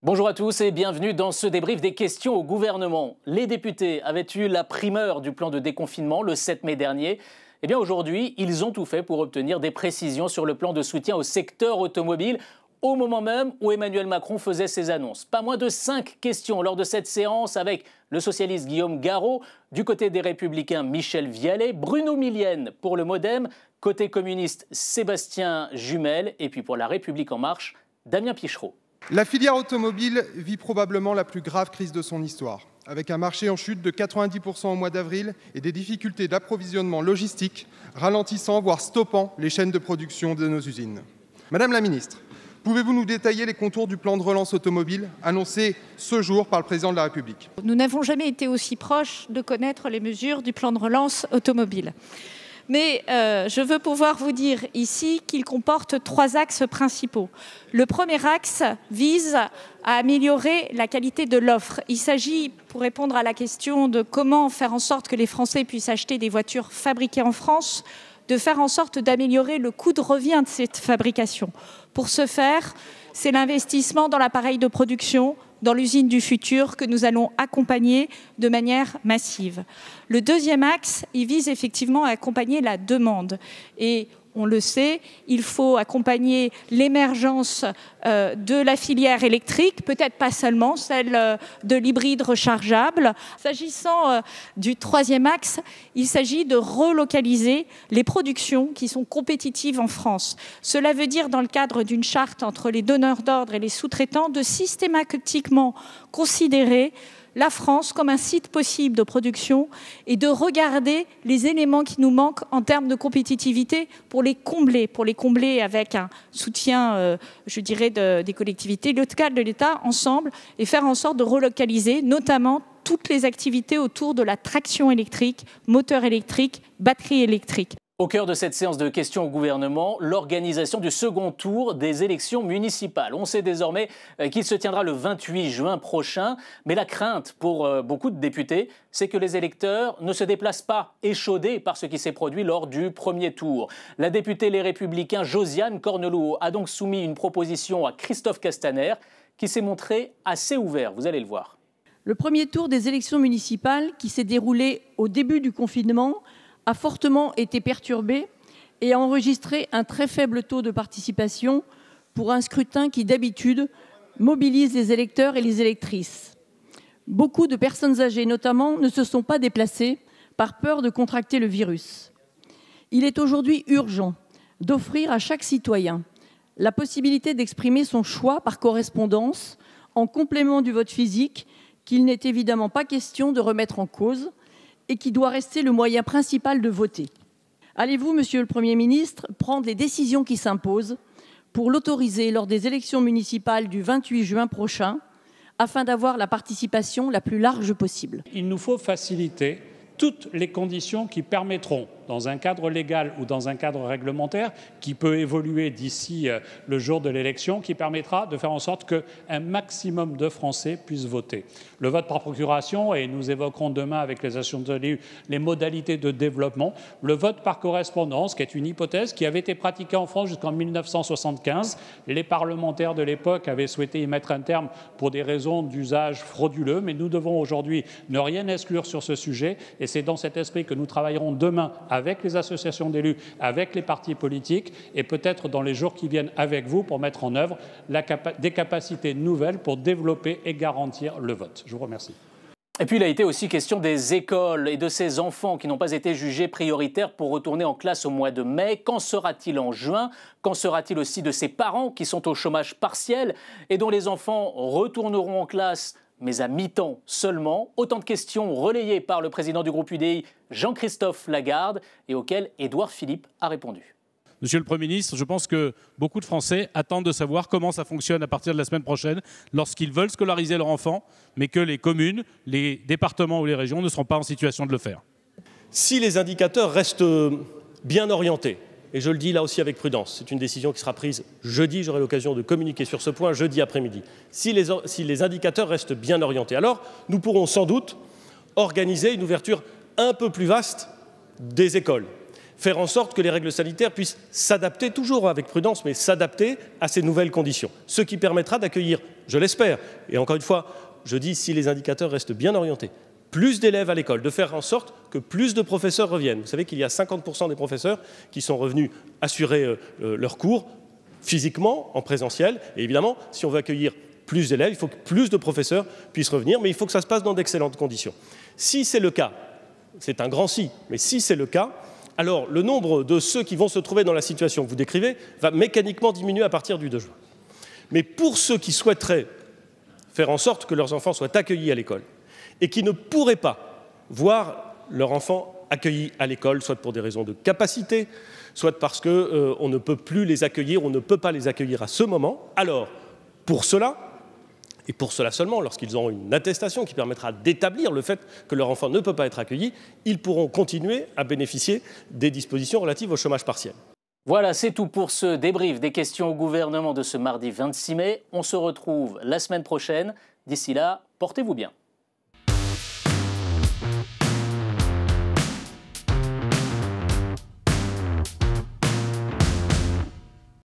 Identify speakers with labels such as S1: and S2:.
S1: Bonjour à tous et bienvenue dans ce débrief des questions au gouvernement. Les députés avaient eu la primeur du plan de déconfinement le 7 mai dernier. Eh bien aujourd'hui, ils ont tout fait pour obtenir des précisions sur le plan de soutien au secteur automobile au moment même où Emmanuel Macron faisait ses annonces. Pas moins de 5 questions lors de cette séance avec le socialiste Guillaume Garot, du côté des Républicains Michel Vialet, Bruno Millienne pour le Modem, côté communiste Sébastien Jumel et puis pour La République En Marche, Damien Pichereau.
S2: La filière automobile vit probablement la plus grave crise de son histoire, avec un marché en chute de 90% au mois d'avril et des difficultés d'approvisionnement logistique ralentissant, voire stoppant les chaînes de production de nos usines. Madame la ministre, pouvez-vous nous détailler les contours du plan de relance automobile annoncé ce jour par le Président de la République?
S3: Nous n'avons jamais été aussi proches de connaître les mesures du plan de relance automobile. Mais je veux pouvoir vous dire ici qu'il comporte 3 axes principaux. Le premier axe vise à améliorer la qualité de l'offre. Il s'agit, pour répondre à la question de comment faire en sorte que les Français puissent acheter des voitures fabriquées en France, de faire en sorte d'améliorer le coût de revient de cette fabrication. Pour ce faire, c'est l'investissement dans l'appareil de production, dans l'usine du futur que nous allons accompagner de manière massive. Le deuxième axe, il vise effectivement à accompagner la demande. Et on le sait, il faut accompagner l'émergence de la filière électrique, peut-être pas seulement celle de l'hybride rechargeable. S'agissant du troisième axe, il s'agit de relocaliser les productions qui sont compétitives en France. Cela veut dire, dans le cadre d'une charte entre les donneurs d'ordre et les sous-traitants, de systématiquement considérer la France comme un site possible de production et de regarder les éléments qui nous manquent en termes de compétitivité pour les combler avec un soutien, je dirais, des collectivités locales, de l'État, ensemble, et faire en sorte de relocaliser notamment toutes les activités autour de la traction électrique, moteur électrique, batterie électrique.
S1: Au cœur de cette séance de questions au gouvernement, l'organisation du second tour des élections municipales. On sait désormais qu'il se tiendra le 28 juin prochain, mais la crainte pour beaucoup de députés, c'est que les électeurs ne se déplacent pas échaudés par ce qui s'est produit lors du premier tour. La députée Les Républicains Josiane Cornelou a donc soumis une proposition à Christophe Castaner qui s'est montré assez ouvert, vous allez le voir.
S4: Le premier tour des élections municipales qui s'est déroulé au début du confinement a fortement été perturbé et a enregistré un très faible taux de participation pour un scrutin qui, d'habitude, mobilise les électeurs et les électrices. Beaucoup de personnes âgées, notamment, ne se sont pas déplacées par peur de contracter le virus. Il est aujourd'hui urgent d'offrir à chaque citoyen la possibilité d'exprimer son choix par correspondance en complément du vote physique qu'il n'est évidemment pas question de remettre en cause et qui doit rester le moyen principal de voter. Allez-vous, Monsieur le Premier ministre, prendre les décisions qui s'imposent pour l'autoriser lors des élections municipales du 28 juin prochain, afin d'avoir la participation la plus large possible?
S5: Il nous faut faciliter toutes les conditions qui permettront, dans un cadre légal ou dans un cadre réglementaire, qui peut évoluer d'ici le jour de l'élection, qui permettra de faire en sorte qu'un maximum de Français puissent voter. Le vote par procuration, et nous évoquerons demain avec les associations d'élus les modalités de développement. Le vote par correspondance, qui est une hypothèse qui avait été pratiquée en France jusqu'en 1975. Les parlementaires de l'époque avaient souhaité y mettre un terme pour des raisons d'usage frauduleux, mais nous devons aujourd'hui ne rien exclure sur ce sujet, et c'est dans cet esprit que nous travaillerons demain avec les associations d'élus, avec les partis politiques et peut-être dans les jours qui viennent avec vous pour mettre en œuvre des capacités nouvelles pour développer et garantir le vote. Je vous remercie.
S1: Et puis il a été aussi question des écoles et de ces enfants qui n'ont pas été jugés prioritaires pour retourner en classe au mois de mai. Qu'en sera-t-il en juin? Qu'en sera-t-il aussi de ces parents qui sont au chômage partiel et dont les enfants retourneront en classe mais à mi-temps seulement? Autant de questions relayées par le président du groupe UDI, Jean-Christophe Lagarde, et auxquelles Édouard Philippe a répondu.
S6: Monsieur le Premier ministre, je pense que beaucoup de Français attendent de savoir comment ça fonctionne à partir de la semaine prochaine lorsqu'ils veulent scolariser leur enfant, mais que les communes, les départements ou les régions ne seront pas en situation de le faire.
S7: Si les indicateurs restent bien orientés, et je le dis là aussi avec prudence, c'est une décision qui sera prise jeudi, j'aurai l'occasion de communiquer sur ce point jeudi après-midi. Si les indicateurs restent bien orientés, alors nous pourrons sans doute organiser une ouverture un peu plus vaste des écoles. faire en sorte que les règles sanitaires puissent s'adapter, toujours avec prudence, mais s'adapter à ces nouvelles conditions. Ce qui permettra d'accueillir, je l'espère, et encore une fois, je dis si les indicateurs restent bien orientés, plus d'élèves à l'école, de faire en sorte que plus de professeurs reviennent. Vous savez qu'il y a 50% des professeurs qui sont revenus assurer leurs cours physiquement, en présentiel. Et évidemment, si on veut accueillir plus d'élèves, il faut que plus de professeurs puissent revenir, mais il faut que ça se passe dans d'excellentes conditions. Si c'est le cas, c'est un grand si, mais si c'est le cas, alors le nombre de ceux qui vont se trouver dans la situation que vous décrivez va mécaniquement diminuer à partir du 2 juin. Mais pour ceux qui souhaiteraient faire en sorte que leurs enfants soient accueillis à l'école et qui ne pourraient pas voir leur enfant accueillis à l'école, soit pour des raisons de capacité, soit parce qu'on ne peut plus les accueillir, on ne peut pas les accueillir à ce moment, alors pour cela, et pour cela seulement, lorsqu'ils auront une attestation qui permettra d'établir le fait que leur enfant ne peut pas être accueilli, ils pourront continuer à bénéficier des dispositions relatives au chômage partiel.
S1: Voilà, c'est tout pour ce débrief des questions au gouvernement de ce mardi 26 mai. On se retrouve la semaine prochaine. D'ici là, portez-vous bien.